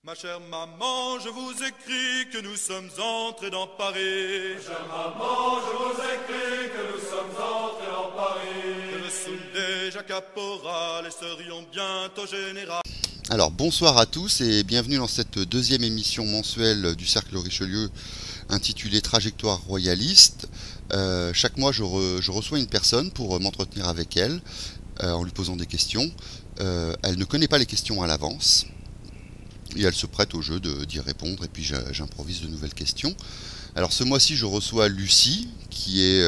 Ma chère maman, je vous écris que nous sommes entrés dans Paris. Ma chère maman, je vous écris que nous sommes entrés dans Paris. Que nous sommes déjà caporal et serions bientôt général. Alors bonsoir à tous et bienvenue dans cette deuxième émission mensuelle du Cercle Richelieu intitulée Trajectoire royaliste. Chaque mois je reçois une personne pour m'entretenir avec elle en lui posant des questions. Elle ne connaît pas les questions à l'avance et elle se prête au jeu d'y répondre et puis j'improvise de nouvelles questions. Alors ce mois-ci je reçois Lucie qui est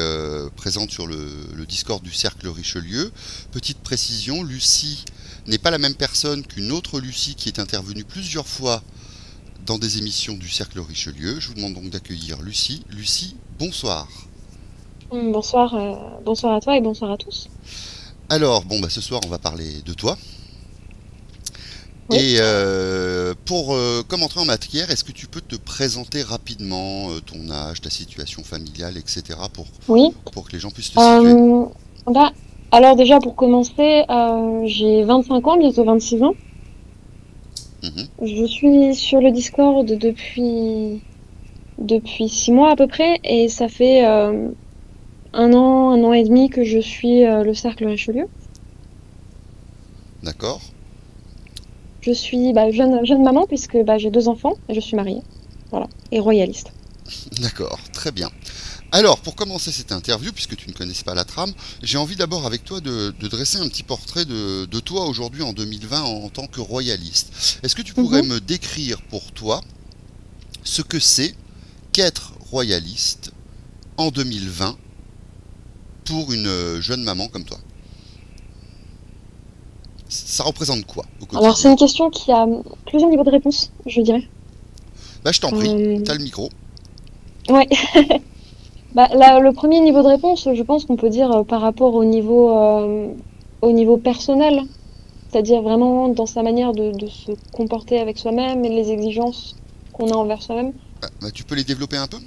présente sur le Discord du Cercle Richelieu. Petite précision, Lucie n'est pas la même personne qu'une autre Lucie qui est intervenue plusieurs fois dans des émissions du Cercle Richelieu. Je vous demande donc d'accueillir Lucie. Lucie, bonsoir. Bonsoir, bonsoir à toi et bonsoir à tous. Alors, ce soir on va parler de toi. Oui. Et pour comme entrer en matière, est-ce que tu peux te présenter rapidement ton âge, ta situation familiale, etc. Oui. pour que les gens puissent te situer. Alors déjà pour commencer, j'ai 25 ans, bientôt 26 ans. Je suis sur le Discord depuis 6 mois à peu près et ça fait un an et demi que je suis le Cercle Richelieu. D'accord. Je suis jeune maman puisque j'ai 2 enfants et je suis mariée. Voilà. Et royaliste. D'accord, très bien. Alors, pour commencer cette interview, puisque tu ne connais pas la trame, j'ai envie d'abord avec toi de dresser un petit portrait de toi aujourd'hui en 2020 en tant que royaliste. Est-ce que tu pourrais me décrire pour toi ce que c'est qu'être royaliste en 2020 pour une jeune maman comme toi? Ça représente quoi au quotidien? Alors c'est une question qui a plusieurs niveaux de réponse, je dirais. Je t'en prie, t'as le micro. Ouais. Le premier niveau de réponse, je pense qu'on peut dire par rapport au niveau personnel, c'est-à-dire vraiment dans sa manière de se comporter avec soi-même et les exigences qu'on a envers soi-même. Tu peux les développer un peu?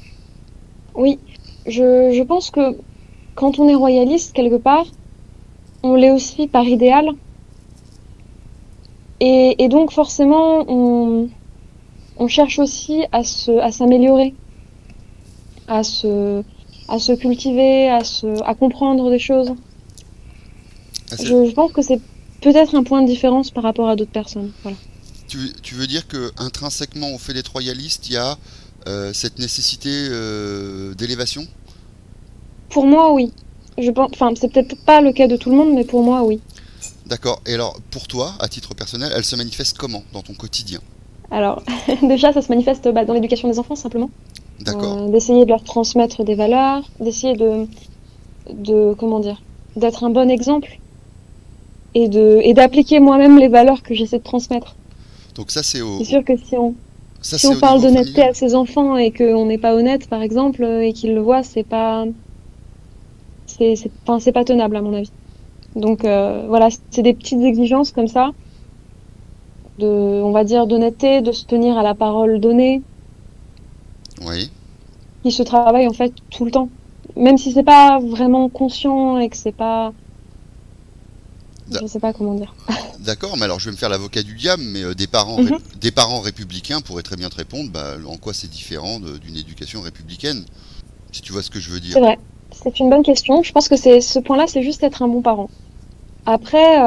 Oui, je pense que quand on est royaliste quelque part, on l'est aussi par idéal. Et donc forcément, on cherche aussi à s'améliorer, à se cultiver, à comprendre des choses. Je pense que c'est peut-être un point de différence par rapport à d'autres personnes. Voilà. Tu veux dire que intrinsèquement au fait d'être royaliste, il y a cette nécessité d'élévation? Pour moi, oui. Je pense, c'est peut-être pas le cas de tout le monde, mais pour moi, oui. D'accord. Et alors, pour toi, à titre personnel, elle se manifeste comment dans ton quotidien? Alors, déjà, ça se manifeste dans l'éducation des enfants, simplement. D'accord. D'essayer de leur transmettre des valeurs, d'essayer d'être un bon exemple et d'appliquer moi-même les valeurs que j'essaie de transmettre. Donc ça, c'est sûr que si on parle d'honnêteté à ses enfants et qu'on n'est pas honnête, par exemple, et qu'ils le voient, c'est pas tenable, à mon avis. Donc voilà, c'est des petites exigences comme ça, on va dire d'honnêteté, de se tenir à la parole donnée. Oui. Qui se travaille en fait tout le temps, même si c'est pas vraiment conscient et que c'est pas, je sais pas comment dire. D'accord, mais alors je vais me faire l'avocat du diable, mais des parents républicains pourraient très bien te répondre, en quoi c'est différent d'une éducation républicaine, si tu vois ce que je veux dire. C'est vrai, c'est une bonne question. Je pense que ce point-là, c'est juste être un bon parent. Après,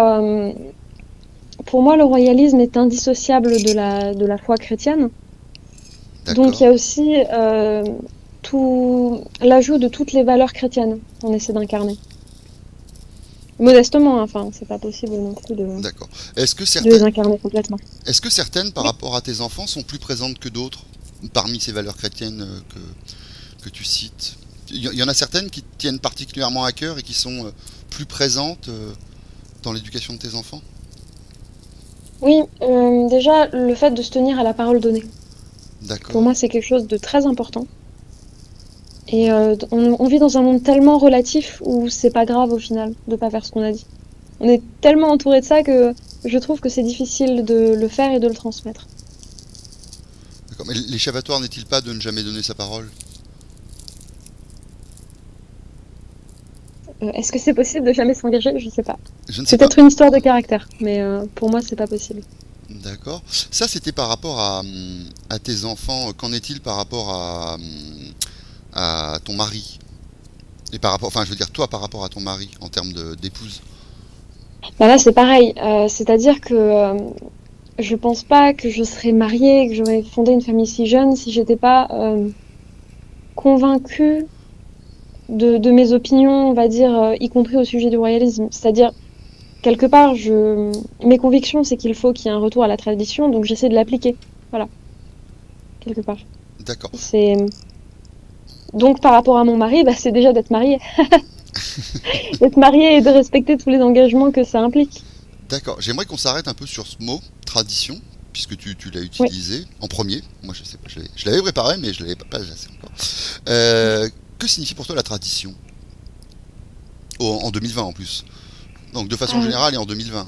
pour moi, le royalisme est indissociable de la foi chrétienne. Donc il y a aussi l'ajout de toutes les valeurs chrétiennes qu'on essaie d'incarner. Modestement, c'est pas possible non plus de les incarner complètement. Est-ce que certaines, par rapport à tes enfants, sont plus présentes que d'autres, parmi ces valeurs chrétiennes que tu cites? Il y en a certaines qui te tiennent particulièrement à cœur et qui sont plus présentes dans l'éducation de tes enfants? Oui, déjà, le fait de se tenir à la parole donnée. D'accord. Pour moi, c'est quelque chose de très important. Et on vit dans un monde tellement relatif où c'est pas grave au final de pas faire ce qu'on a dit. On est tellement entouré de ça que je trouve que c'est difficile de le faire et de le transmettre. D'accord, mais l'échappatoire n'est-il pas de ne jamais donner sa parole? Est-ce que c'est possible de jamais s'engager? Je sais pas. Je ne sais C'est peut-être une histoire de caractère, mais pour moi, c'est pas possible. D'accord. Ça, c'était par rapport à tes enfants. Qu'en est-il par rapport à ton mari? Et par rapport, enfin, je veux dire, toi, par rapport à ton mari, en termes d'épouse. Bah là, c'est pareil. C'est-à-dire que je pense pas que je serais mariée, que j'aurais fondé une famille si jeune si j'étais pas convaincue de mes opinions, on va dire, y compris au sujet du royalisme. C'est-à-dire, quelque part, mes convictions, c'est qu'il faut qu'il y ait un retour à la tradition, donc j'essaie de l'appliquer. Voilà, quelque part. D'accord. C'est Donc par rapport à mon mari, bah, c'est déjà d'être mariée. D'être mariée et de respecter tous les engagements que ça implique. D'accord. J'aimerais qu'on s'arrête un peu sur ce mot, tradition, puisque tu l'as Oui. utilisé en premier. Moi, je sais pas, je l'avais préparé, mais je l'avais pas assez encore. Que signifie pour toi la tradition? En 2020 en plus. Donc de façon Euh, générale et en 2020.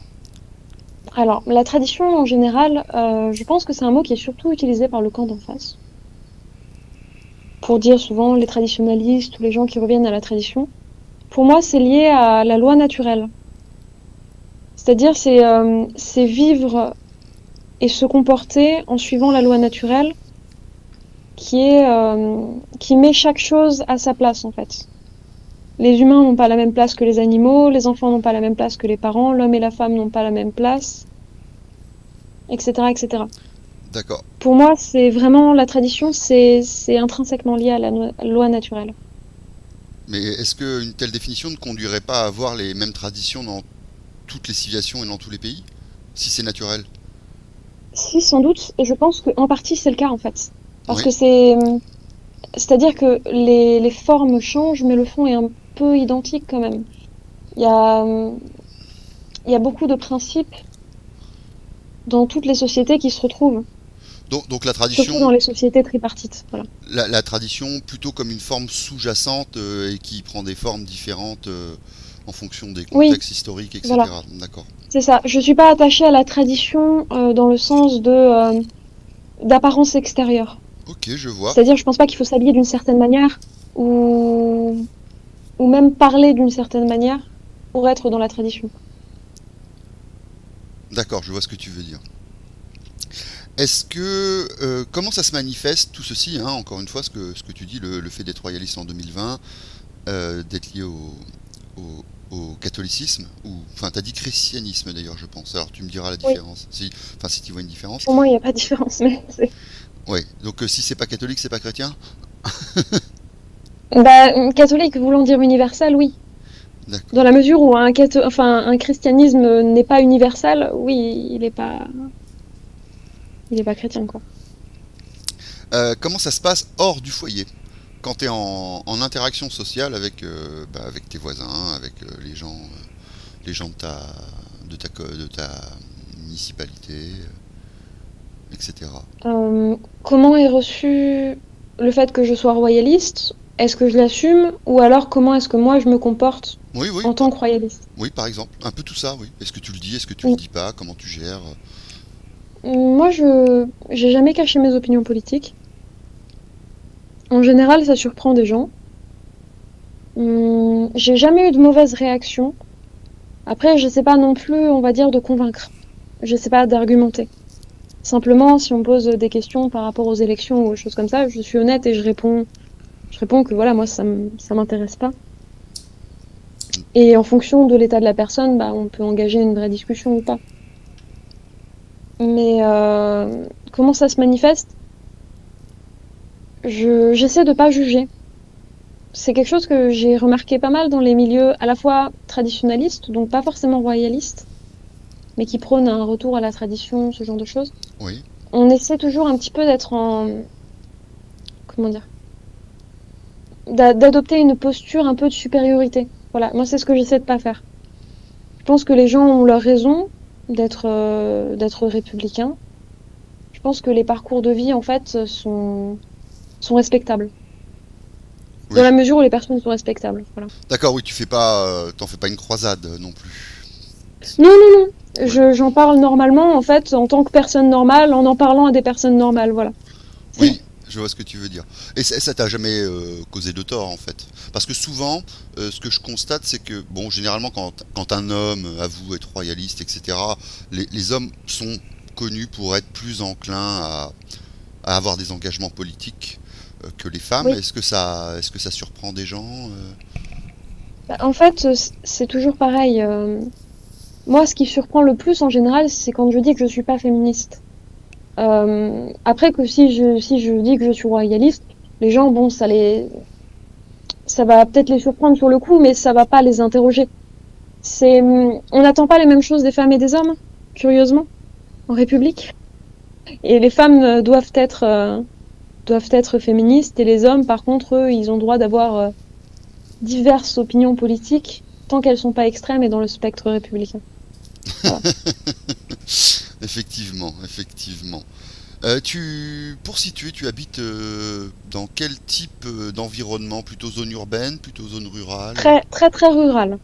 alors, la tradition en général, je pense que c'est un mot qui est surtout utilisé par le camp d'en face. Pour dire souvent les traditionalistes ou les gens qui reviennent à la tradition. Pour moi, c'est lié à la loi naturelle. C'est-à-dire, c'est vivre et se comporter en suivant la loi naturelle qui met chaque chose à sa place, en fait. Les humains n'ont pas la même place que les animaux, les enfants n'ont pas la même place que les parents, l'homme et la femme n'ont pas la même place, etc., etc. D'accord. Pour moi, c'est vraiment la tradition, c'est intrinsèquement lié à la loi naturelle. Mais est-ce qu'une telle définition ne conduirait pas à avoir les mêmes traditions dans toutes les civilisations et dans tous les pays, si c'est naturel? Si, sans doute, et je pense qu'en partie c'est le cas en fait. Parce Oui. que c'est-à-dire que les formes changent, mais le fond est un peu identique quand même. Il y a, il y a beaucoup de principes dans toutes les sociétés qui se retrouvent, Donc la surtout tradition, dans les sociétés tripartites. Voilà. la tradition plutôt comme une forme sous-jacente et qui prend des formes différentes en fonction des Oui, contextes historiques, voilà, etc. D'accord. c'est ça. Je suis pas attachée à la tradition dans le sens d'apparence extérieure. Ok, je vois. C'est-à-dire, je pense pas qu'il faut s'habiller d'une certaine manière ou, ou même parler d'une certaine manière pour être dans la tradition. D'accord, je vois ce que tu veux dire. Est-ce que comment ça se manifeste tout ceci, hein, encore une fois, ce que tu dis, le fait d'être royaliste en 2020, d'être lié au catholicisme, ou enfin t'as dit christianisme d'ailleurs, je pense. Alors tu me diras la Oui, différence, si enfin si tu vois une différence. pour moi, il n'y a pas de différence, mais Ouais. Donc si c'est pas catholique, c'est pas chrétien. bah, catholique voulant dire universel, oui. D'accord. Dans la mesure où un christianisme n'est pas universel, oui, il est pas chrétien, quoi. Comment ça se passe hors du foyer? Quand tu es en interaction sociale avec, avec tes voisins, avec les gens de ta municipalité, etc. Comment est reçu le fait que je sois royaliste? Est-ce que je l'assume? Ou alors comment est-ce que moi je me comporte Oui, oui, en tant que royaliste? oui, par exemple. Un peu tout ça, oui. Est-ce que tu le dis, est-ce que tu le dis pas? Comment tu gères? Moi, j'ai jamais caché mes opinions politiques. En général, ça surprend des gens. J'ai jamais eu de mauvaise réaction. Après, je sais pas non plus, on va dire, de convaincre. Je sais pas d'argumenter. Simplement, si on me pose des questions par rapport aux élections ou aux choses comme ça, je suis honnête et je réponds que voilà, moi, ça m'intéresse pas. Et en fonction de l'état de la personne, bah, on peut engager une vraie discussion ou pas. Mais comment ça se manifeste? J'essaie de pas juger. C'est quelque chose que j'ai remarqué pas mal dans les milieux à la fois traditionnalistes, donc pas forcément royalistes, mais qui prônent un retour à la tradition, ce genre de choses. Oui. On essaie toujours un petit peu d'être comment dire, d'adopter une posture un peu de supériorité. Voilà, moi c'est ce que j'essaie de pas faire. Je pense que les gens ont leur raison d'être républicains. Je pense que les parcours de vie en fait sont respectables. Dans Oui. la mesure où les personnes sont respectables. Voilà. D'accord, oui, t'en fais pas une croisade non plus. Non, non, non. Ouais. J'en parle normalement, en fait, en tant que personne normale, en parlant à des personnes normales, voilà. Oui, je vois ce que tu veux dire. Et ça t'a jamais causé de tort en fait. Parce que souvent, ce que je constate, c'est que, bon, généralement, quand un homme avoue être royaliste, etc., les hommes sont connus pour être plus enclins à avoir des engagements politiques que les femmes. Oui. Est-ce que ça surprend des gens Bah, en fait, c'est toujours pareil. Moi, ce qui surprend le plus en général, c'est quand je dis que je suis pas féministe. Après que si je dis que je suis royaliste, les gens, bon, ça va peut-être les surprendre sur le coup, mais ça va pas les interroger. On n'attend pas les mêmes choses des femmes et des hommes, curieusement, en République. Et les femmes doivent être féministes, et les hommes, par contre, eux, ils ont le droit d'avoir diverses opinions politiques, tant qu'elles sont pas extrêmes et dans le spectre républicain. Voilà. Effectivement, effectivement. Pour situer, tu habites dans quel type d'environnement? Plutôt zone urbaine, plutôt zone rurale? Très, très, très rural.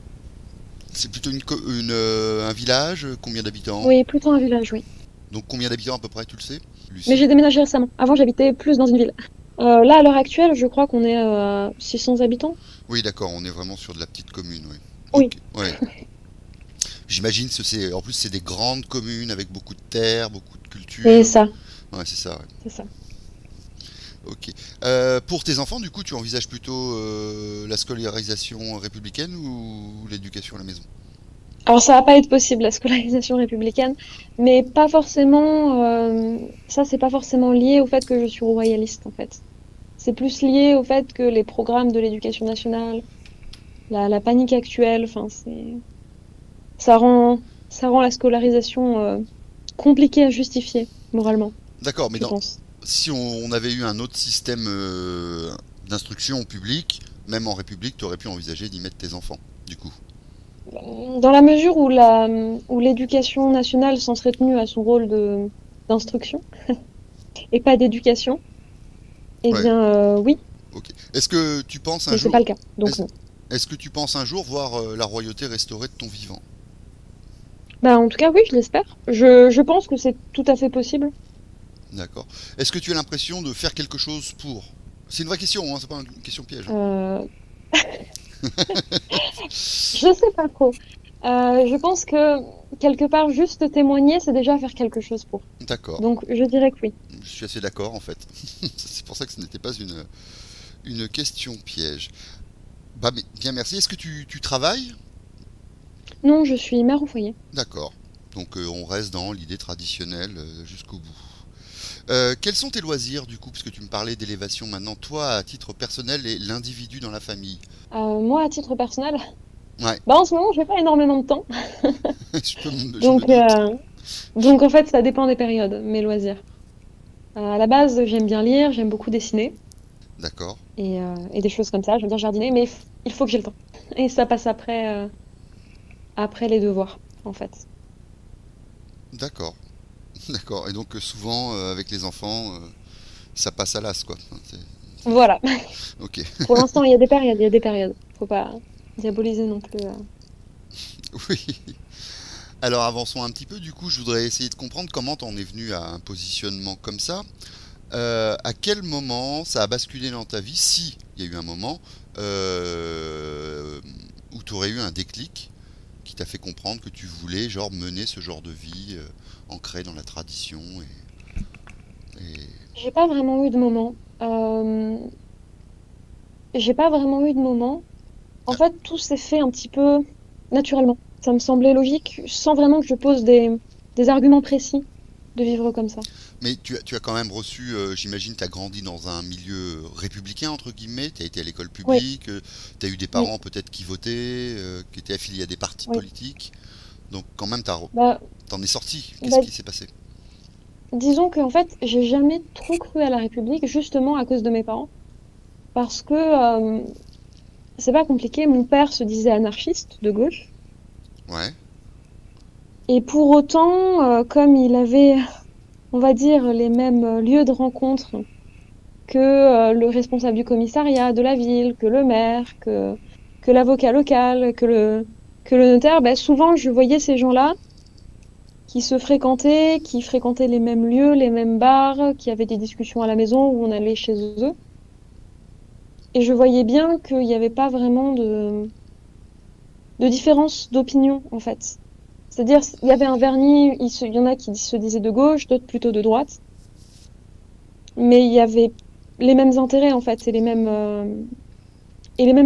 C'est plutôt un village? Combien d'habitants? Oui, plutôt un village, oui. Donc combien d'habitants à peu près, tu le sais, Lucie? Mais j'ai déménagé récemment. Avant, j'habitais plus dans une ville. Là, à l'heure actuelle, je crois qu'on est à 600 habitants. Oui, d'accord, on est vraiment sur de la petite commune, oui. Oui. Ok, ouais. J'imagine que en plus c'est des grandes communes avec beaucoup de terre, beaucoup de culture. C'est ça, Ouais, c'est ça, ouais. c'est ça. Ok. Pour tes enfants, du coup, tu envisages plutôt la scolarisation républicaine ou l'éducation à la maison? Alors, ça va pas être possible, la scolarisation républicaine, mais pas forcément. Ça, c'est pas forcément lié au fait que je suis royaliste, en fait. C'est plus lié au fait que les programmes de l'éducation nationale, la panique actuelle, enfin, ça rend, ça rend la scolarisation compliquée à justifier, moralement, D'accord, mais je pense. si on avait eu un autre système d'instruction au public, même en République, tu aurais pu envisager d'y mettre tes enfants, du coup. Dans la mesure où l'éducation nationale s'en serait tenue à son rôle d'instruction et pas d'éducation, eh Ouais, bien, oui, ok. Est-ce que tu penses un mais c'est jour, pas le cas. Donc, est-ce, non. est-ce que tu penses un jour voir la royauté restaurée de ton vivant? Bah, en tout cas, oui, je l'espère. Je pense que c'est tout à fait possible. D'accord. Est-ce que tu as l'impression de faire quelque chose pour? C'est une vraie question, hein, c'est pas une question piège. Euh, je sais pas trop. Je pense que quelque part, juste témoigner, c'est déjà faire quelque chose pour. D'accord. Donc, je dirais que oui. Je suis assez d'accord en fait. C'est pour ça que ce n'était pas une question piège. Bah, mais bien merci. Est-ce que tu travailles? Non, je suis mère au foyer. D'accord. Donc on reste dans l'idée traditionnelle jusqu'au bout. Quels sont tes loisirs du coup, puisque tu me parlais d'élévation maintenant, toi à titre personnel et l'individu dans la famille? Moi, à titre personnel, Ouais, bah, en ce moment, j'ai pas énormément de temps. je me Donc, doute. donc, en fait, ça dépend des périodes, mes loisirs. À la base, j'aime bien lire, j'aime beaucoup dessiner D'accord, et des choses comme ça. Je veux dire jardiner, mais il faut que j'ai le temps. Et ça passe après les devoirs, en fait. d'accord, d'accord. Et donc souvent avec les enfants, ça passe à l'as quoi. Enfin, Voilà. ok, Pour l'instant, il y a des périodes, il y a des périodes. Faut pas diaboliser non plus. oui. Alors avançons un petit peu. Du coup, je voudrais essayer de comprendre comment t'en es venu à un positionnement comme ça. À quel moment ça a basculé dans ta vie, si il y a eu un moment où tu aurais eu un déclic qui t'a fait comprendre que tu voulais genre mener ce genre de vie ancrée dans la tradition et... J'ai pas vraiment eu de moment. J'ai pas vraiment eu de moment. En Ah, fait, tout s'est fait un petit peu naturellement. Ça me semblait logique, sans vraiment que je pose des arguments précis de vivre comme ça. mais tu as quand même reçu, j'imagine, tu as grandi dans un milieu républicain, entre guillemets, tu as été à l'école Oui, publique, tu as eu des oui, parents peut-être qui votaient, qui étaient affiliés à des partis oui. politiques, donc quand même Bah, t'en es sorti. Qu'est-ce bah, qui s'est passé? disons qu'en fait, j'ai jamais trop cru à la République, justement à cause de mes parents. Parce que c'est pas compliqué, mon père se disait anarchiste de gauche. Ouais, Et pour autant, comme il avait, on va dire, les mêmes lieux de rencontre que le responsable du commissariat de la ville, que le maire, que l'avocat local, que le notaire, ben, souvent je voyais ces gens-là qui fréquentaient les mêmes lieux, les mêmes bars, qui avaient des discussions à la maison où on allait chez eux. Et je voyais bien qu'il n'y avait pas vraiment de différence d'opinion, en fait. C'est-à-dire, il y avait un vernis, il y en a qui se disaient de gauche, d'autres plutôt de droite. Mais il y avait les mêmes intérêts, en fait, et les mêmes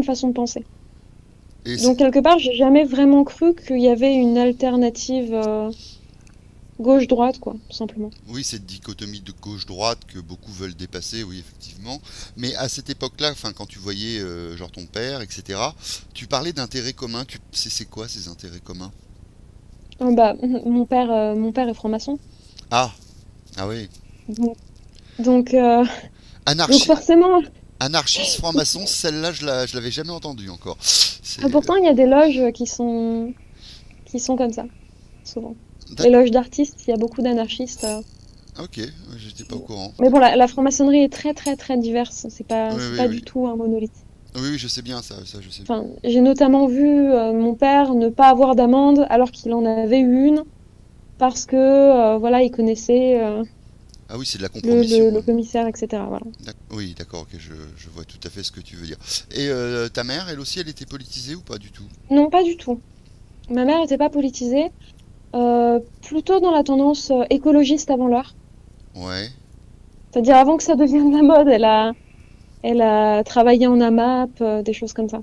façons de penser. Et Donc, quelque part, j'ai jamais vraiment cru qu'il y avait une alternative gauche-droite, quoi, tout simplement. oui, cette dichotomie de gauche-droite que beaucoup veulent dépasser, oui, effectivement. Mais à cette époque-là, enfin, quand tu voyais genre ton père, etc., tu parlais d'intérêts communs. C'est quoi ces intérêts communs? Oh, bah, mon père est franc-maçon. Ah, ah oui. Donc, donc, euh, donc Anarchi- forcément, Anarchiste franc-maçon, celle-là, je l'avais jamais entendue encore. C'est pourtant, il y a des loges qui sont comme ça, souvent. Les loges d'artistes, il y a beaucoup d'anarchistes. ok, j'étais pas au courant. Mais bon, la franc-maçonnerie est très, très, très diverse. Oui, C'est oui, pas du oui. tout un monolithe. Oui, oui, je sais bien ça je sais. Enfin, j'ai notamment vu mon père ne pas avoir d'amende alors qu'il en avait eu une parce que, voilà, il connaissait Ah oui, c'est de la compromission, le hein. commissaire, etc. Voilà. Oui, d'accord, ok, je vois tout à fait ce que tu veux dire. Et ta mère, elle aussi, elle était politisée ou pas du tout? Non, pas du tout. Ma mère n'était pas politisée, plutôt dans la tendance écologiste avant l'heure. Ouais. C'est-à-dire avant que ça devienne la mode, elle a travaillé en AMAP, des choses comme ça.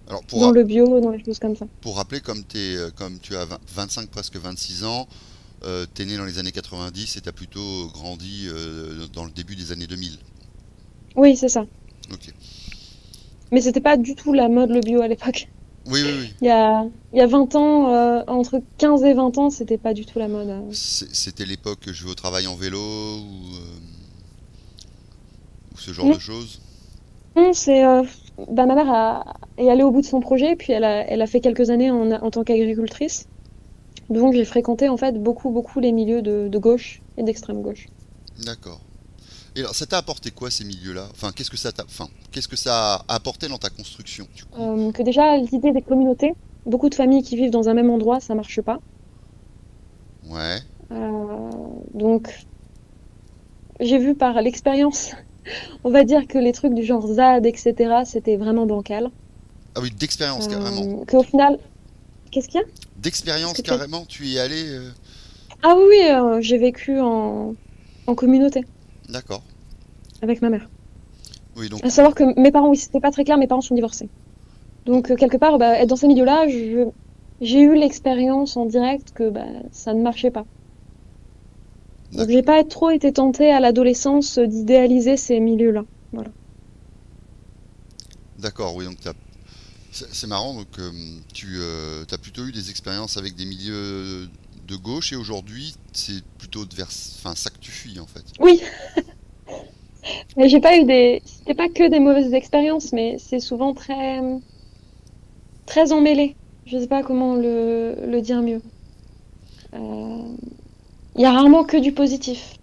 Alors, Dans le bio, dans les choses comme ça. pour rappeler, comme tu as 25, presque 26 ans, t'es né dans les années 90 et t'as plutôt grandi dans le début des années 2000. Oui, c'est ça. Ok. Mais c'était pas du tout la mode le bio à l'époque. Oui, oui, oui. Il y a 20 ans, entre 15 et 20 ans, c'était pas du tout la mode. C'était l'époque que je vais au travail en vélo ou ce genre Non, de choses. non, bah, est allée au bout de son projet, puis elle a fait quelques années en tant qu'agricultrice. Donc j'ai fréquenté en fait beaucoup, beaucoup les milieux de gauche et d'extrême gauche. D'accord. Et alors, ça t'a apporté quoi ces milieux-là? Enfin, qu'est-ce que ça a apporté dans ta construction, du coup? Que déjà, l'idée des communautés, beaucoup de familles qui vivent dans un même endroit, ça marche pas. Ouais. Donc j'ai vu par l'expérience, on va dire que les trucs du genre ZAD, etc., c'était vraiment bancal. Ah oui, d'expérience carrément. Qu'au final, qu'est-ce qu'il y a? Qu'est-ce D'expérience que tu as dit? carrément, tu y es allé. Ah oui, oui, j'ai vécu en communauté D'accord. avec ma mère. Oui, donc. À savoir que mes parents, oui, c'était pas très clair, mes parents sont divorcés. Donc, quelque part, bah, être dans ces milieux-là, j'ai eu l'expérience en direct que bah, ça ne marchait pas. Donc, D'accord. j'ai pas trop été tentée à l'adolescence d'idéaliser ces milieux-là. Voilà. D'accord, oui, donc c'est marrant, donc tu as plutôt eu des expériences avec des milieux de gauche et aujourd'hui c'est plutôt enfin, ça que tu fuis en fait. Oui, mais j'ai pas eu c'était pas que des mauvaises expériences, mais c'est souvent très, très emmêlé. Je sais pas comment le dire mieux. Euh, Il y a rarement que du positif.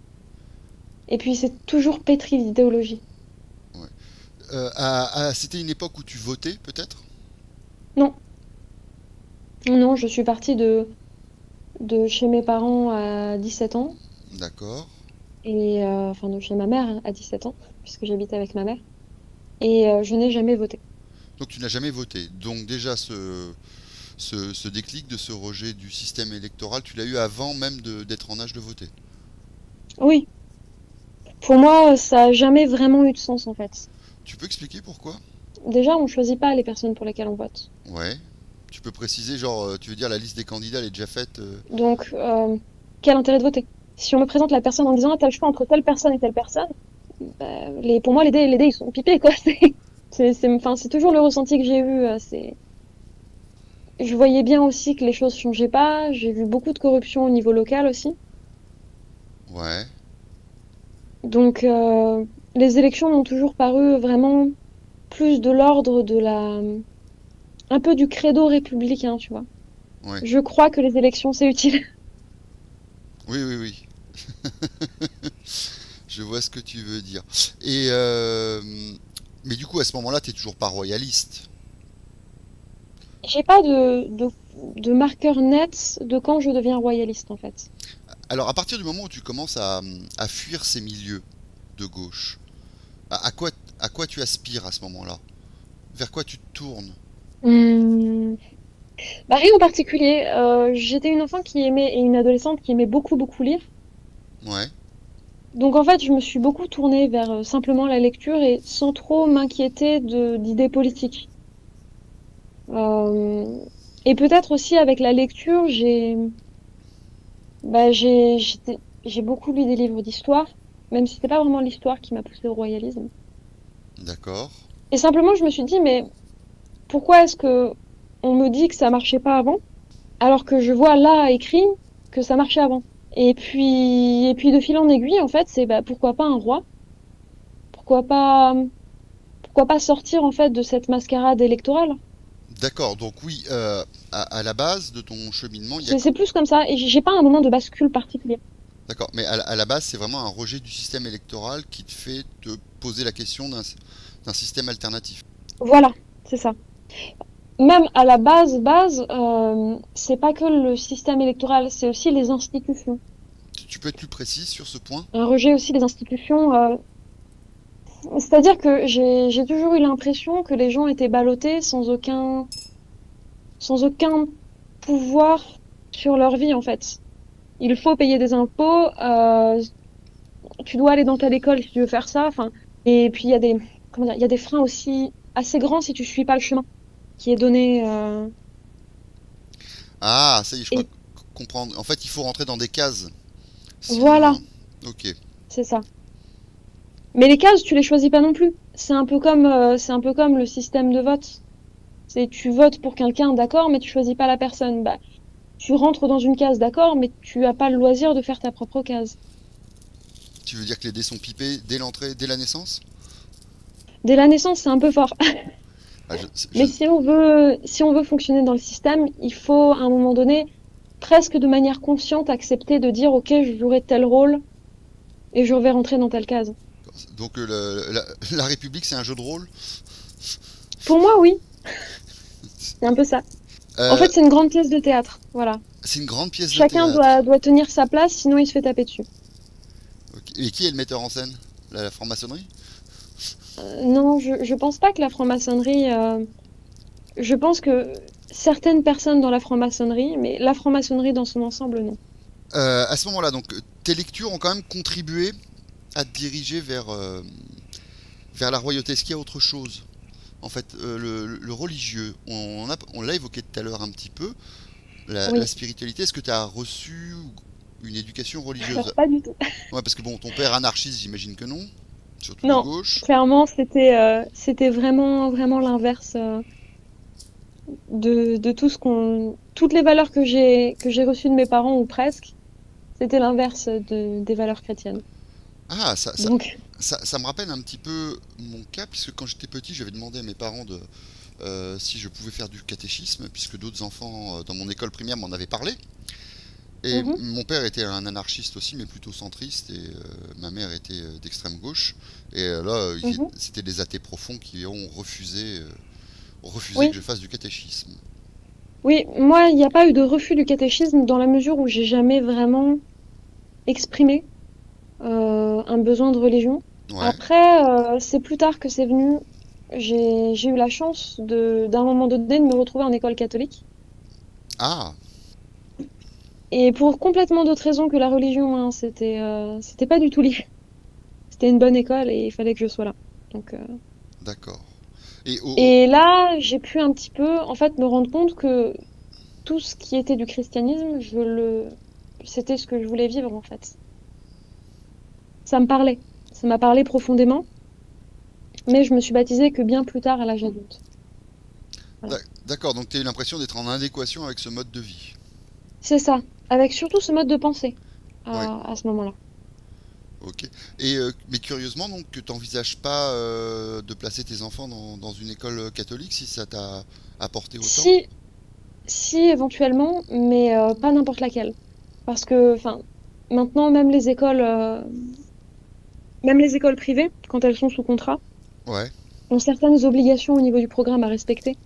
Et puis, c'est toujours pétri d'idéologie. Ouais. C'était une époque où tu votais peut-être? Non, non, je suis partie de chez mes parents à 17 ans, D'accord. et enfin de chez ma mère hein, à 17 ans, puisque j'habite avec ma mère, et je n'ai jamais voté. Donc tu n'as jamais voté. Donc déjà ce déclic de ce rejet du système électoral, tu l'as eu avant même d'être en âge de voter. Oui, pour moi, ça a jamais vraiment eu de sens en fait. Tu peux expliquer pourquoi? Déjà, on choisit pas les personnes pour lesquelles on vote. Ouais. Tu peux préciser, genre, tu veux dire la liste des candidats, elle est déjà faite Donc, quel intérêt de voter? Si on me présente la personne en disant ah, t'as le choix entre telle personne et telle personne, bah, pour moi, les dés, ils sont pipés, quoi. Enfin, c'est toujours le ressenti que j'ai eu. Je voyais bien aussi que les choses changeaient pas. J'ai vu beaucoup de corruption au niveau local aussi. Ouais. Donc, les élections m'ont toujours paru vraiment plus de l'ordre un peu du credo républicain, tu vois. Ouais. Je crois que les élections, c'est utile. Oui, oui, oui. Je vois ce que tu veux dire. Et mais du coup, à ce moment-là, t'es toujours pas royaliste. J'ai pas de marqueur net de quand je deviens royaliste, en fait. Alors, à partir du moment où tu commences à fuir ces milieux de gauche, à, à quoi, à quoi tu aspires à ce moment-là? Vers quoi tu te tournes? Hum, Bah, rien en particulier. J'étais une enfant qui aimait, et une adolescente qui aimait beaucoup, beaucoup lire. Ouais. Donc en fait, je me suis beaucoup tournée vers simplement la lecture et sans trop m'inquiéter d'idées politiques. Euh, et peut-être aussi avec la lecture, bah, j'ai beaucoup lu des livres d'histoire, même si c'était pas vraiment l'histoire qui m'a poussée au royalisme. D'accord. Et simplement, je me suis dit, mais pourquoi est-ce que on me dit que ça marchait pas avant, alors que je vois là écrit que ça marchait avant? Et puis de fil en aiguille, en fait, c'est bah, pourquoi pas un roi? Pourquoi pas, pourquoi pas sortir en fait de cette mascarade électorale? D'accord, donc oui, à la base de ton cheminement, il y a... C'est plus comme ça, et j'ai pas un moment de bascule particulier. D'accord, mais à la base, c'est vraiment un rejet du système électoral qui te fait te poser la question d'un système alternatif. Voilà, c'est ça. Même à la base, c'est pas que le système électoral, c'est aussi les institutions. Tu peux être plus précis sur ce point? Un rejet aussi des institutions. C'est-à-dire que j'ai toujours eu l'impression que les gens étaient ballottés sans aucun pouvoir sur leur vie, en fait. Il faut payer des impôts, tu dois aller dans telle école si tu veux faire ça, enfin. Et puis il y a des, comment dire, il y a des freins aussi assez grands si tu suis pas le chemin qui est donné. Ah, ça y est, je crois Et comprendre. En fait, il faut rentrer dans des cases. voilà, Sinon... Ok. c'est ça. Mais les cases, tu les choisis pas non plus. C'est un peu comme le système de vote. C'est tu votes pour quelqu'un, d'accord, mais tu choisis pas la personne. Bah, tu rentres dans une case, d'accord, mais tu as pas le loisir de faire ta propre case. Tu veux dire que les dés sont pipés dès l'entrée, dès la naissance? Dès la naissance, c'est un peu fort. Ah, Mais si on veut fonctionner dans le système, il faut à un moment donné, presque de manière consciente, accepter de dire, ok, je jouerai tel rôle et je vais rentrer dans telle case. donc la République, c'est un jeu de rôle? Pour moi, oui, c'est un peu ça. En Euh, fait, c'est une grande pièce de théâtre. Voilà. c'est une grande pièce de Chacun théâtre. doit tenir sa place, sinon il se fait taper dessus. Ok. Et qui est le metteur en scène? La franc-maçonnerie? Non, je pense pas que la franc-maçonnerie. Je pense que certaines personnes dans la franc-maçonnerie, mais la franc-maçonnerie dans son ensemble, non. À ce moment-là, donc, tes lectures ont quand même contribué à te diriger vers la royauté. Est-ce qu'il y a autre chose? En fait, le religieux, on l'a évoqué tout à l'heure un petit peu, la Oui, spiritualité, est-ce que tu as reçu une éducation alors religieuse? pas du tout. Ouais, parce que bon, ton père anarchiste, j'imagine que non, surtout de Non, gauche. clairement, c'était vraiment, vraiment l'inverse de tout toutes les valeurs que j'ai reçues de mes parents ou presque, c'était l'inverse des valeurs chrétiennes. Ah, Donc, ça me rappelle un petit peu mon cas, puisque quand j'étais petit, j'avais demandé à mes parents si je pouvais faire du catéchisme, puisque d'autres enfants dans mon école primaire m'en avaient parlé. Et mhm, mon père était un anarchiste aussi, mais plutôt centriste, et ma mère était d'extrême gauche. Et là, mhm. c'était des athées profonds qui ont refusé que Oui, je fasse du catéchisme. oui, moi, il n'y a pas eu de refus du catéchisme dans la mesure où j'ai jamais vraiment exprimé un besoin de religion. Ouais. Après, c'est plus tard que c'est venu. J'ai eu la chance d'un moment donné de me retrouver en école catholique. Ah, Et pour complètement d'autres raisons que la religion, hein, c'était pas du tout lié. C'était une bonne école et il fallait que je sois là. Donc, d'accord. Et et là, j'ai pu un petit peu, en fait, me rendre compte que tout ce qui était du christianisme, c'était ce que je voulais vivre, en fait. Ça me parlait. Ça m'a parlé profondément, mais je me suis baptisée que bien plus tard à l'âge adulte. Voilà. d'accord, donc tu as eu l'impression d'être en adéquation avec ce mode de vie. C'est ça. Avec surtout ce mode de pensée Oui, à ce moment-là. ok. Et mais curieusement, donc, tu n'envisages pas de placer tes enfants dans une école catholique si ça t'a apporté autant? Si, si éventuellement, mais pas n'importe laquelle. Parce que, enfin, maintenant, même les écoles privées, quand elles sont sous contrat, Ouais, ont certaines obligations au niveau du programme à respecter.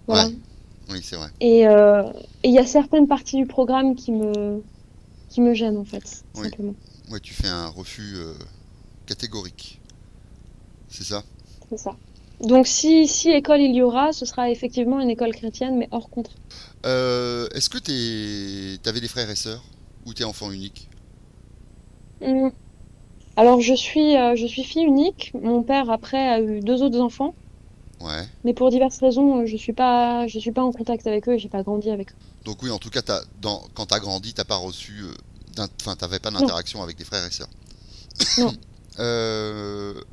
ouais, Voilà. oui, c'est vrai. Et il y a certaines parties du programme qui me gênent, en fait, Oui, simplement. ouais, tu fais un refus catégorique, c'est ça? C'est ça. Donc si école il y aura, ce sera effectivement une école chrétienne, mais hors contrat. Est-ce que t'avais des frères et sœurs ou t'es enfant unique? Hum. Alors je suis fille unique. Mon père après a eu deux autres enfants, Ouais. mais pour diverses raisons, je suis pas en contact avec eux et j'ai pas grandi avec eux. Donc oui, en tout cas, quand t'as grandi, t'as pas reçu, enfin, t'avais pas Non, d'interaction avec des frères et sœurs. non.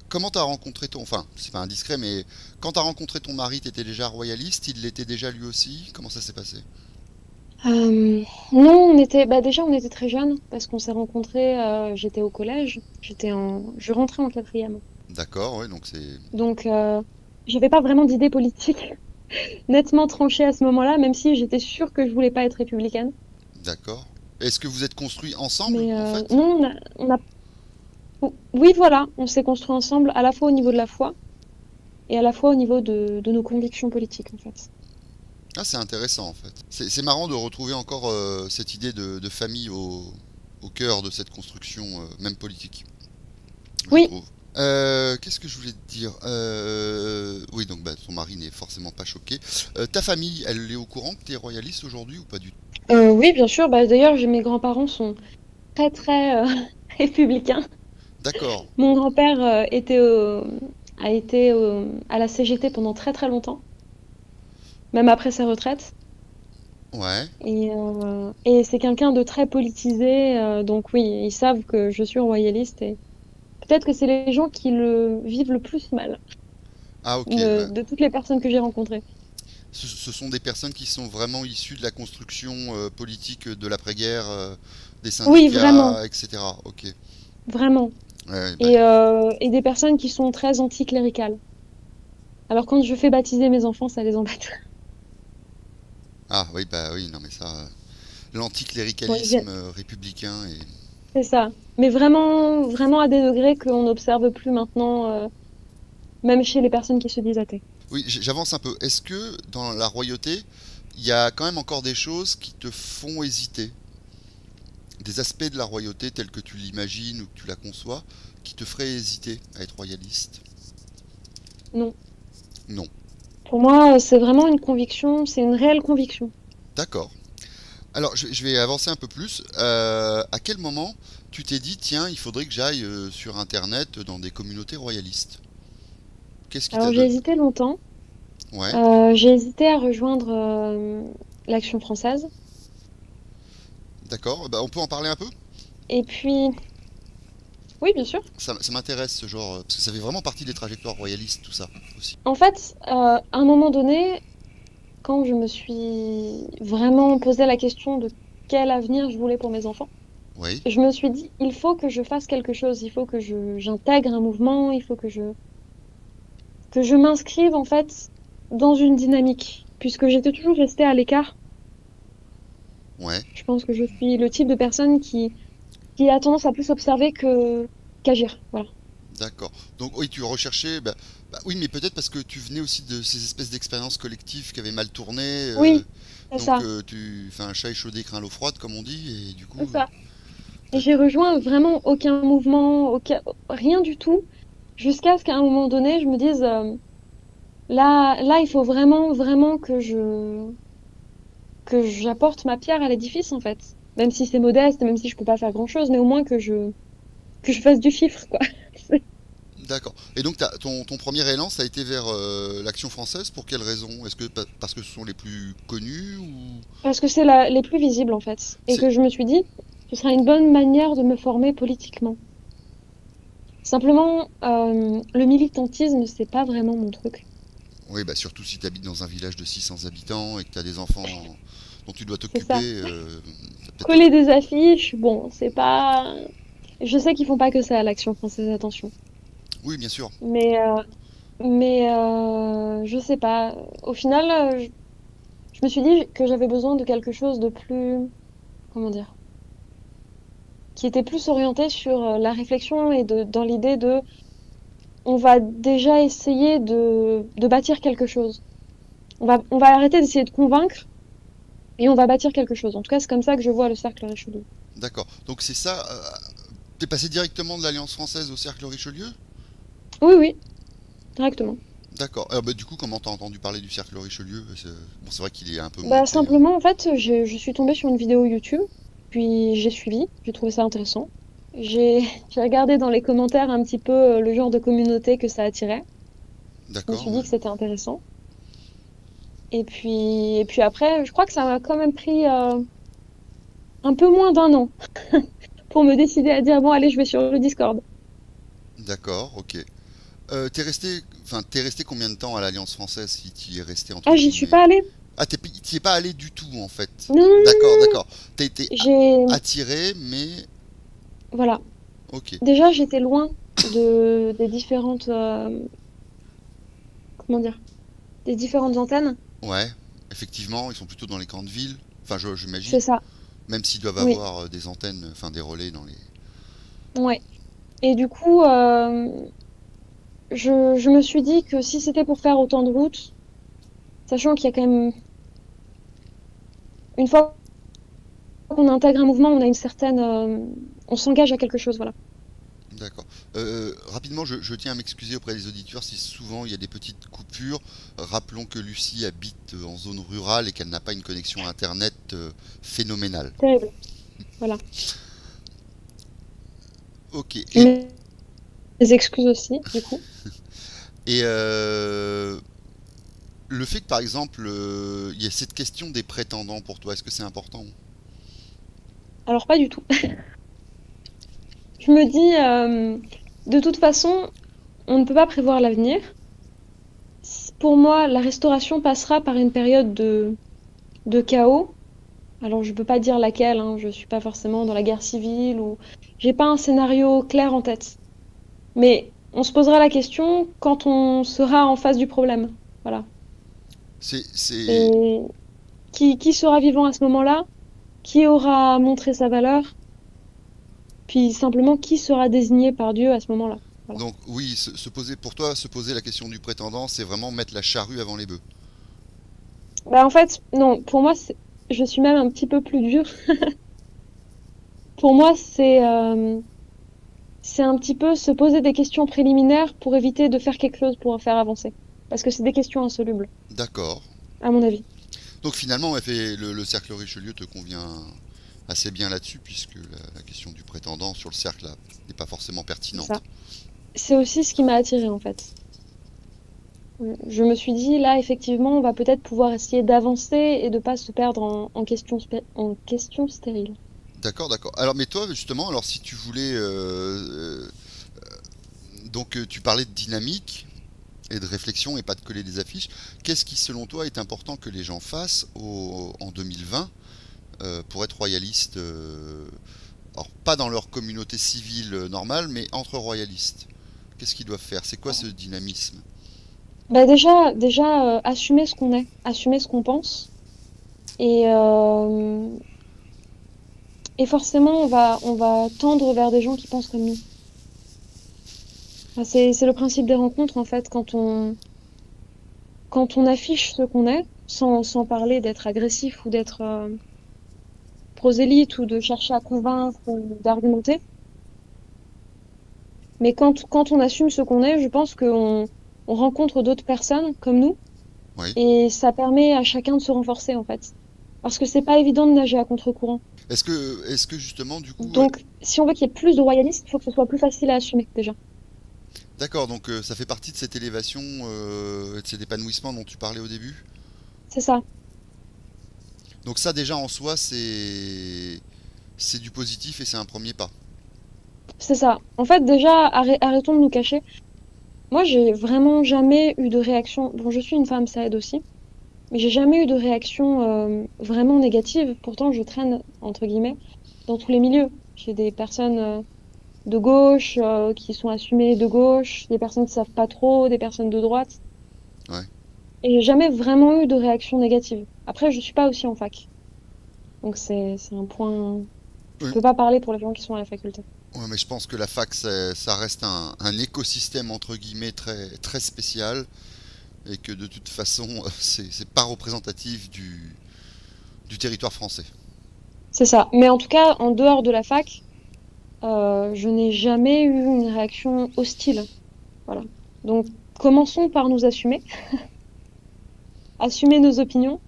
Comment t'as rencontré enfin, c'est pas indiscret, mais quand t'as rencontré ton mari, t'étais déjà royaliste, il l'était déjà lui aussi? Comment ça s'est passé? Non, déjà on était très jeunes parce qu'on s'est rencontrés. J'étais au collège, je rentrais en quatrième. D'accord, ouais, donc c'est... Donc j'avais pas vraiment d'idée politique nettement tranchée à ce moment-là, même si j'étais sûre que je voulais pas être républicaine. D'accord. Est-ce que vous êtes construits ensemble, Mais en fait? non, oui, voilà, on s'est construit ensemble à la fois au niveau de la foi et à la fois au niveau de nos convictions politiques, en fait. Ah, c'est intéressant, en fait. C'est marrant de retrouver encore cette idée de famille au cœur de cette construction, même politique, je Oui, trouve. Qu'est-ce que je voulais te dire? Oui, donc bah, ton mari n'est forcément pas choqué. Ta famille, elle est au courant que t'es royaliste aujourd'hui ou pas du tout? oui, bien sûr. Bah, d'ailleurs, mes grands-parents sont très, très républicains. D'accord. Mon grand-père a été à la CGT pendant très, très longtemps, même après sa retraite. Ouais. Et c'est quelqu'un de très politisé, donc oui, ils savent que je suis royaliste et peut-être que c'est les gens qui le vivent le plus mal Ah, ok. Ouais. de toutes les personnes que j'ai rencontrées. Ce sont des personnes qui sont vraiment issues de la construction politique de l'après-guerre, des Oui, vraiment, syndicats, etc. Ok. vraiment. Ouais, bah, Et des personnes qui sont très anticléricales. Alors quand je fais baptiser mes enfants, ça les embête. ah, oui, bah oui, non, mais ça, Bon, l'anticléricalisme républicain et... c'est ça. Mais vraiment, vraiment à des degrés qu'on n'observe plus maintenant, même chez les personnes qui se disent athées. Oui, j'avance un peu. Est-ce que dans la royauté, il y a quand même encore des choses qui te font hésiter? Des aspects de la royauté tels que tu l'imagines ou que tu la conçois, qui te feraient hésiter à être royaliste? Non. Non. Pour moi, c'est vraiment une conviction, c'est une réelle conviction. D'accord. Alors, je vais avancer un peu plus. À quel moment tu t'es dit, tiens, il faudrait que j'aille sur Internet dans des communautés royalistes? Qu'est-ce qui Alors t'a j'ai donné? hésité longtemps. Ouais, J'ai hésité à rejoindre l'Action française. d'accord. Bah, on peut en parler un peu? Et puis, oui, bien sûr. Ça m'intéresse ce genre, parce que ça fait vraiment partie des trajectoires royalistes, tout ça aussi. En fait, à un moment donné, quand je me suis vraiment posé la question de quel avenir je voulais pour mes enfants, Oui, je me suis dit, il faut que je fasse quelque chose, il faut que j'intègre un mouvement, il faut que je m'inscrive en fait dans une dynamique, puisque j'étais toujours restée à l'écart. ouais, Je pense que je suis le type de personne qui a tendance à plus observer que qu'agir. Voilà. d'accord. Donc oui, tu recherchais, bah oui, mais peut-être parce que tu venais aussi de ces espèces d'expériences collectives qui avaient mal tourné, Oui, c'est donc ça, tu fais un chat échaudé craint l'eau froide, comme on dit, et du coup, c'est ça. Et t'as- j'ai rejoint vraiment aucun mouvement, rien du tout, jusqu'à ce qu'à un moment donné, je me dise, là, il faut vraiment, vraiment que j'apporte ma pierre à l'édifice, en fait. Même si c'est modeste, même si je peux pas faire grand-chose, mais au moins que je fasse du fifre, quoi. d'accord. Et donc ton premier élan, ça a été vers l'Action française, pour quelle raison? Est-ce que parce que ce sont les plus connus ou... Parce que c'est les plus visibles, en fait. Et C'est... que je me suis dit, ce sera une bonne manière de me former politiquement. Simplement, le militantisme, c'est pas vraiment mon truc. Oui, bah surtout si tu habites dans un village de 600 habitants et que tu as des enfants dont tu dois C'est ça. t'occuper, ça peut-être pas Coller des affiches, bon, c'est pas. Je sais qu'ils font pas que ça à l'Action française, attention. oui, bien sûr. Mais, je sais pas. Au final, je me suis dit que j'avais besoin de quelque chose de plus, comment dire, qui était plus orienté sur la réflexion et dans l'idée de, on va déjà essayer de bâtir quelque chose. On va arrêter d'essayer de convaincre et on va bâtir quelque chose. En tout cas, c'est comme ça que je vois le cercle Richelieu. D'accord. Donc c'est ça. T'es passé directement de l'Alliance française au Cercle Richelieu? Oui, oui, directement. D'accord. Bah, du coup, comment t'as entendu parler du cercle Richelieu? Bon, c'est vrai qu'il est un peu Bah, monté. simplement, en fait, je suis tombée sur une vidéo YouTube, puis j'ai suivi, j'ai trouvé ça intéressant. J'ai j'ai regardé dans les commentaires un petit peu le genre de communauté que ça attirait. Je me D'accord, suis dit ouais. que c'était intéressant. Et puis après, je crois que ça m'a quand même pris un peu moins d'un an pour me décider à dire, bon, allez, je vais sur le Discord. D'accord, ok. T'es resté combien de temps à l'Alliance française si tu y es resté entre Ah, j'y suis guillemets? pas allée. Ah, t'y es pas allé du tout en fait. Non, non, non, D'accord, non, non. d'accord. T'as été J'ai, attiré, mais voilà. ok. Déjà, j'étais loin des différentes, comment dire, des différentes antennes. Ouais, effectivement, ils sont plutôt dans les grandes villes. Enfin, C'est j'imagine. ça. Même s'ils doivent Oui. avoir des antennes, enfin des relais dans les. Ouais. Et du coup, je me suis dit que si c'était pour faire autant de routes, sachant qu'il y a quand même, une fois qu'on intègre un mouvement, on a une certaine, on s'engage à quelque chose, voilà. D'accord. Rapidement, je tiens à m'excuser auprès des auditeurs si souvent il y a des petites coupures. Rappelons que Lucie habite en zone rurale et qu'elle n'a pas une connexion Internet phénoménale. Terrible. Voilà. Ok. Mes excuses aussi, du coup. Et le fait que par exemple il y ait cette question des prétendants pour toi, est-ce que c'est important? Alors, pas du tout. Je me dis, de toute façon, on ne peut pas prévoir l'avenir. Pour moi, la restauration passera par une période de chaos. Alors, je peux pas dire laquelle, hein, je suis pas forcément dans la guerre civile ou j'ai pas un scénario clair en tête. Mais on se posera la question quand on sera en face du problème. Voilà. C'est Et qui sera vivant à ce moment-là? Qui aura montré sa valeur? Puis simplement, qui sera désigné par Dieu à ce moment-là? Voilà. donc oui, se poser pour toi, se poser la question du prétendant, c'est vraiment mettre la charrue avant les bœufs. Bah, en fait, non, pour moi, je suis même un petit peu plus dure. Pour moi, c'est un petit peu se poser des questions préliminaires pour éviter de faire quelque chose pour faire avancer. Parce que c'est des questions insolubles, D'accord. à mon avis. Donc finalement, ouais, le cercle Richelieu te convient assez bien là-dessus, puisque la question du prétendant sur le cercle là, n'est pas forcément C'est pertinente. ça. C'est aussi ce qui m'a attirée, en fait. Je me suis dit, là, effectivement, on va peut-être pouvoir essayer d'avancer et de pas se perdre en questions stériles. D'accord, d'accord. Alors, mais toi, justement, alors si tu voulais, donc tu parlais de dynamique et de réflexion et pas de coller des affiches. Qu'est-ce qui, selon toi, est important que les gens fassent en 2020 pour être royalistes, alors pas dans leur communauté civile normale, mais entre royalistes? Qu'est-ce qu'ils doivent faire? C'est quoi ce dynamisme? Bah déjà, assumer ce qu'on est, assumer ce qu'on pense. Et, euh, et forcément, on va tendre vers des gens qui pensent comme nous. Enfin, c'est le principe des rencontres, en fait, quand on affiche ce qu'on est, sans parler d'être agressif ou d'être prosélyte ou de chercher à convaincre ou d'argumenter. Mais quand on assume ce qu'on est, je pense qu'on rencontre d'autres personnes comme nous Oui. et ça permet à chacun de se renforcer, en fait. Parce que c'est pas évident de nager à contre-courant. Est-ce que justement, du coup, Donc, si on veut qu'il y ait plus de royalistes, il faut que ce soit plus facile à assumer, déjà. d'accord, donc ça fait partie de cette élévation et de cet épanouissement dont tu parlais au début? C'est ça, Donc ça, déjà en soi, c'est du positif et c'est un premier pas. c'est ça. En fait, déjà, arrêtons de nous cacher. Moi, j'ai vraiment jamais eu de réaction. Bon, je suis une femme, ça aide aussi. Mais j'ai jamais eu de réaction vraiment négative. Pourtant, je traîne, entre guillemets, dans tous les milieux. J'ai des personnes de gauche qui sont assumées de gauche, des personnes qui savent pas trop, des personnes de droite. Ouais. Et j'ai jamais vraiment eu de réaction négative. Après, je suis pas aussi en fac. Donc c'est un point. Je Oui. peux pas parler pour les gens qui sont à la faculté. Ouais, mais je pense que la fac, ça reste un écosystème entre guillemets très, très spécial et que de toute façon, c'est pas représentatif du territoire français. C'est ça. Mais en tout cas, en dehors de la fac, je n'ai jamais eu une réaction hostile. Voilà. Donc commençons par nous assumer, assumer nos opinions,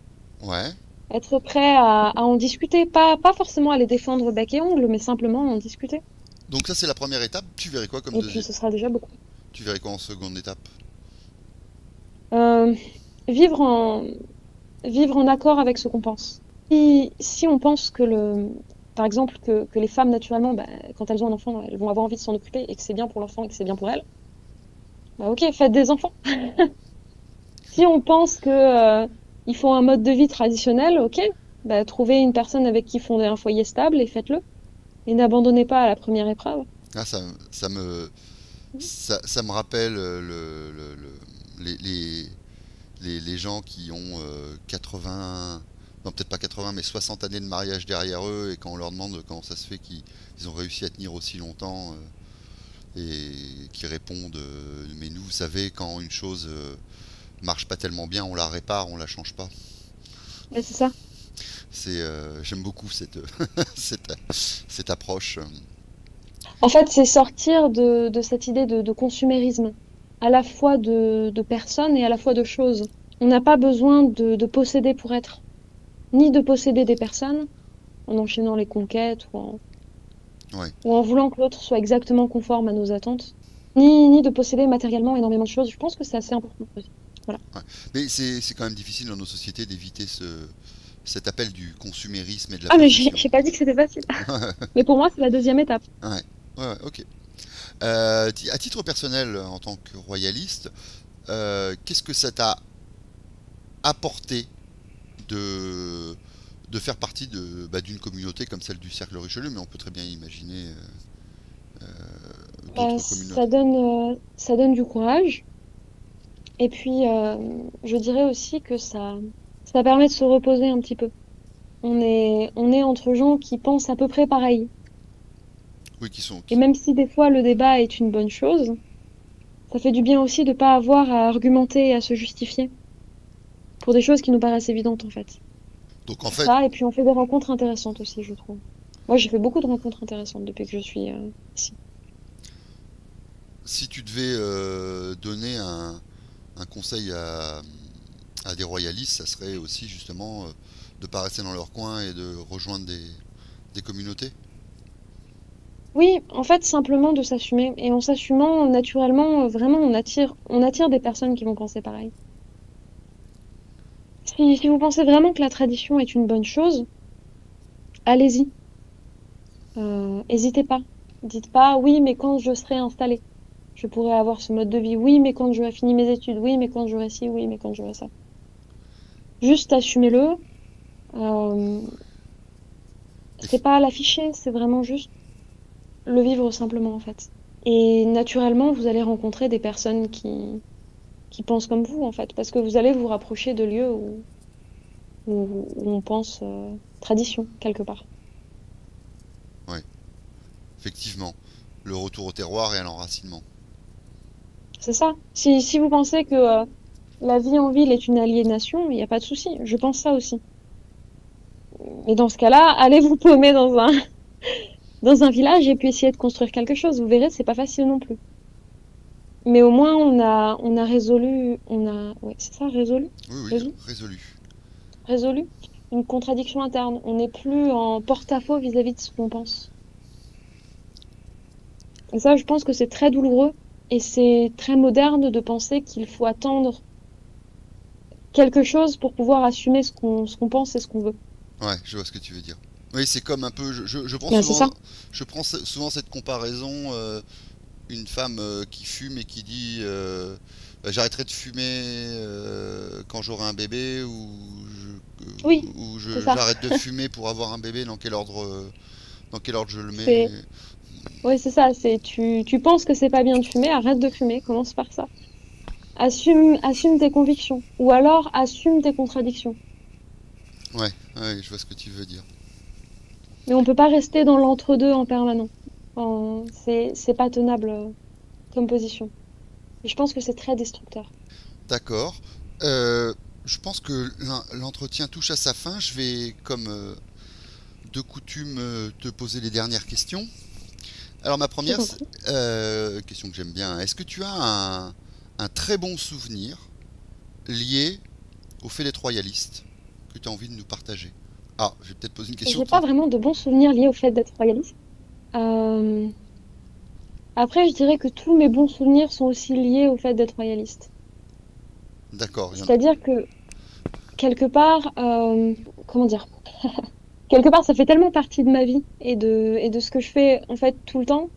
Ouais. être prêt à en discuter, pas forcément à les défendre bec et ongle, mais simplement en discuter. Donc ça c'est la première étape. Tu verrais quoi comme Et puis deuxième? ce sera déjà beaucoup. Tu verrais quoi en seconde étape? Euh, vivre en, vivre en accord avec ce qu'on pense. Si on pense par exemple, que les femmes, naturellement, bah, quand elles ont un enfant, elles vont avoir envie de s'en occuper et que c'est bien pour l'enfant et que c'est bien pour elles, bah ok, faites des enfants. Si on pense il faut un mode de vie traditionnel, ok, bah, trouvez une personne avec qui fonder un foyer stable et faites-le. Et n'abandonnez pas à la première épreuve. Ah, ça me rappelle les gens qui ont 80, non peut-être pas 80, mais 60 années de mariage derrière eux, et quand on leur demande comment ça se fait qu'ils ont réussi à tenir aussi longtemps, et qui répondent mais nous, vous savez, quand une chose marche pas tellement bien, on la répare, on la change pas. Ouais, c'est ça. J'aime beaucoup cette approche. En fait, c'est sortir de cette idée de consumérisme, à la fois de personnes et à la fois de choses. On n'a pas besoin de posséder pour être, ni de posséder des personnes en enchaînant les conquêtes Ouais. ou en voulant que l'autre soit exactement conforme à nos attentes, ni de posséder matériellement énormément de choses. Je pense que c'est assez important aussi. Voilà. Ouais. Mais c'est quand même difficile dans nos sociétés d'éviter cet appel du consumérisme et de la Ah, mais possession. j'ai pas dit que c'était facile. Mais pour moi, c'est la deuxième étape. Ouais, ouais, ok. À titre personnel, en tant que royaliste, qu'est-ce que ça t'a apporté de, de faire partie d'une communauté comme celle du Cercle Richelieu, mais on peut très bien imaginer Bah, d'autres communautés. ça donne du courage. Et puis, je dirais aussi que ça permet de se reposer un petit peu. On est entre gens qui pensent à peu près pareil. Oui, Et même si des fois le débat est une bonne chose, ça fait du bien aussi de pas avoir à argumenter et à se justifier pour des choses qui nous paraissent évidentes en fait. Donc en fait, Ça, et puis on fait des rencontres intéressantes aussi, je trouve. Moi, j'ai fait beaucoup de rencontres intéressantes depuis que je suis ici. si tu devais donner un conseil à des royalistes, ça serait aussi justement de pas rester dans leur coin et de rejoindre des communautés. Oui, en fait, simplement de s'assumer. Et en s'assumant, naturellement, vraiment, on attire des personnes qui vont penser pareil. Si vous pensez vraiment que la tradition est une bonne chose, allez-y. Hésitez pas. Dites pas, oui, mais quand je serai installé, je pourrai avoir ce mode de vie. Oui, mais quand j'aurai fini mes études. Oui, mais quand j'aurai ci. Oui, mais quand j'aurai ça. Juste assumez-le. Euh, c'est pas l'afficher, c'est vraiment juste le vivre simplement, en fait. Et naturellement, vous allez rencontrer des personnes qui pensent comme vous, en fait, parce que vous allez vous rapprocher de lieux où on pense tradition, quelque part. Ouais, effectivement. Le retour au terroir et à l'enracinement. C'est ça. Si vous pensez que la vie en ville est une aliénation, il n'y a pas de souci. Je pense ça aussi. Mais dans ce cas-là, allez vous paumer dans un village et puis essayer de construire quelque chose. Vous verrez, c'est pas facile non plus. Mais au moins, on a résolu, ouais, c'est ça, résolu, Oui, oui, résolu, résolu. résolu une contradiction interne. On n'est plus en porte-à-faux vis-à-vis de ce qu'on pense. Et ça, je pense que c'est très douloureux et c'est très moderne de penser qu'il faut attendre quelque chose pour pouvoir assumer ce qu'on pense et ce qu'on veut. Ouais, je vois ce que tu veux dire. Oui, c'est comme un peu. Je prends Ben, c'est ça. je prends souvent cette comparaison. Une femme qui fume et qui dit j'arrêterai de fumer quand j'aurai un bébé, Oui, c'est ça. j'arrête de fumer pour avoir un bébé, dans quel ordre je le mets. C'est, oui, c'est ça. Tu penses que c'est pas bien de fumer, arrête de fumer, commence par ça. Assume tes convictions. Ou alors, assume tes contradictions. Ouais, ouais, je vois ce que tu veux dire. Mais on peut pas rester dans l'entre-deux en permanence. C'est pas tenable comme position. Et je pense que c'est très destructeur. D'accord. Je pense que l'entretien touche à sa fin. Je vais, comme de coutume, te poser les dernières questions. Alors ma Je première t'en prie. question que j'aime bien, est-ce que tu as un très bon souvenir lié au fait d'être royaliste que tu as envie de nous partager? Ah, je vais peut-être poser une question J'ai pas trop. vraiment de bons souvenirs liés au fait d'être royaliste. Euh, Après, je dirais que tous mes bons souvenirs sont aussi liés au fait d'être royaliste. D'accord, il y en a. C'est-à-dire que quelque part, comment dire, quelque part, ça fait tellement partie de ma vie et de ce que je fais en fait tout le temps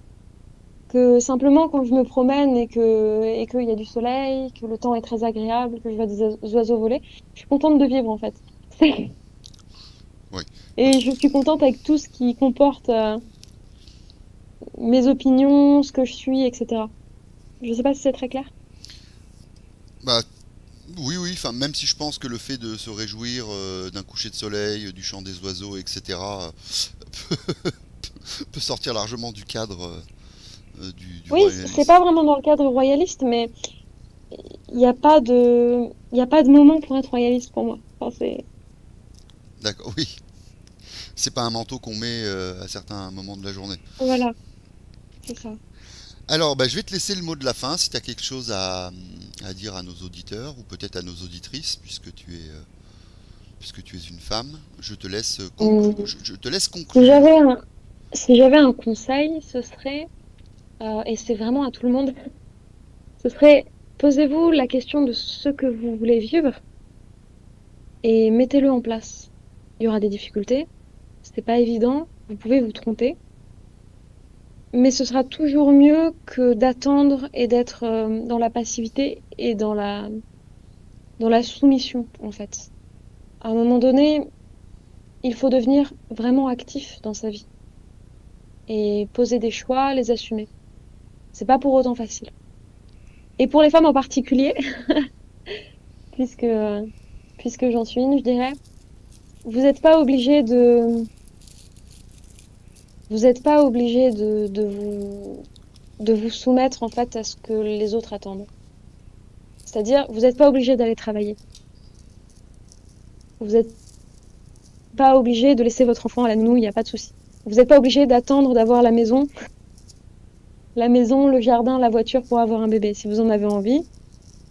que simplement quand je me promène et qu'il y a du soleil, que le temps est très agréable, que je vois des oiseaux voler, je suis contente de vivre en fait. Oui. Et je suis contente avec tout ce qui comporte mes opinions, ce que je suis, etc. Je sais pas si c'est très clair. Bah, oui, oui, enfin, même si je pense que le fait de se réjouir d'un coucher de soleil, du chant des oiseaux, etc., peut sortir largement du cadre du Oui, c'est royalisme. pas vraiment dans le cadre royaliste, mais il y a pas de moment pour être royaliste pour moi. Enfin, c'est, D'accord, oui. C'est pas un manteau qu'on met à certains moments de la journée. voilà, c'est ça. Alors, bah, je vais te laisser le mot de la fin si tu as quelque chose à dire à nos auditeurs ou peut-être à nos auditrices, puisque tu es une femme. Je te laisse, Hum, je te laisse Si conclure. j'avais un, si j'avais un conseil, ce serait, et c'est vraiment à tout le monde, ce serait posez-vous la question de ce que vous voulez vivre et mettez-le en place. Il y aura des difficultés, c'est pas évident, vous pouvez vous tromper, mais ce sera toujours mieux que d'attendre et d'être dans la passivité et dans la soumission, en fait. À un moment donné, il faut devenir vraiment actif dans sa vie et poser des choix, les assumer. C'est pas pour autant facile. Et pour les femmes en particulier, puisque, puisque j'en suis une, je dirais, vous n'êtes pas obligé vous n'êtes pas obligé de vous soumettre, en fait, à ce que les autres attendent. C'est-à-dire, vous n'êtes pas obligé d'aller travailler. Vous n'êtes pas obligé de laisser votre enfant à la nounou, il n'y a pas de souci. Vous n'êtes pas obligé d'attendre d'avoir la maison, le jardin, la voiture pour avoir un bébé. Si vous en avez envie,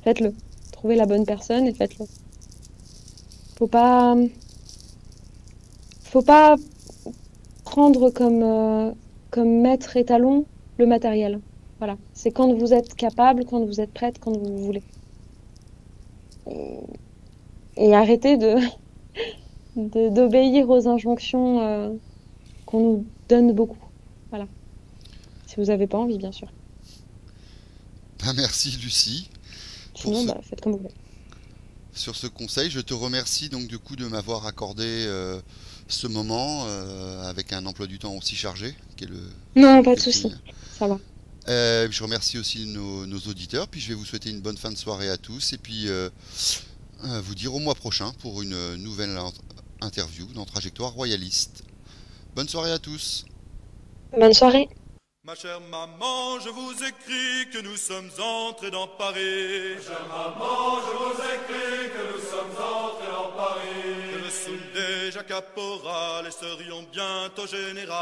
faites-le. Trouvez la bonne personne et faites-le. Faut pas, faut pas prendre comme maître étalon le matériel. Voilà. C'est quand vous êtes capable, quand vous êtes prête, quand vous voulez. Et, et arrêtez d'obéir aux injonctions qu'on nous donne beaucoup. Voilà. Si vous n'avez pas envie, bien sûr. Ben, merci Lucie pour Sinon, bah, faites comme vous voulez. sur ce conseil. Je te remercie donc du coup de m'avoir accordé ce moment avec un emploi du temps aussi chargé Non, pas qu'est de le souci. tien. Ça va. Je remercie aussi nos auditeurs, puis je vais vous souhaiter une bonne fin de soirée à tous, et puis vous dire au mois prochain pour une nouvelle interview dans Trajectoire Royaliste. Bonne soirée à tous. Bonne soirée. Ma chère maman, je vous écris que nous sommes entrés dans Paris. Ma chère maman, je vous écris que nous sommes entrés dans Paris. Que le Sunday Jacques Caporal et serions bientôt général.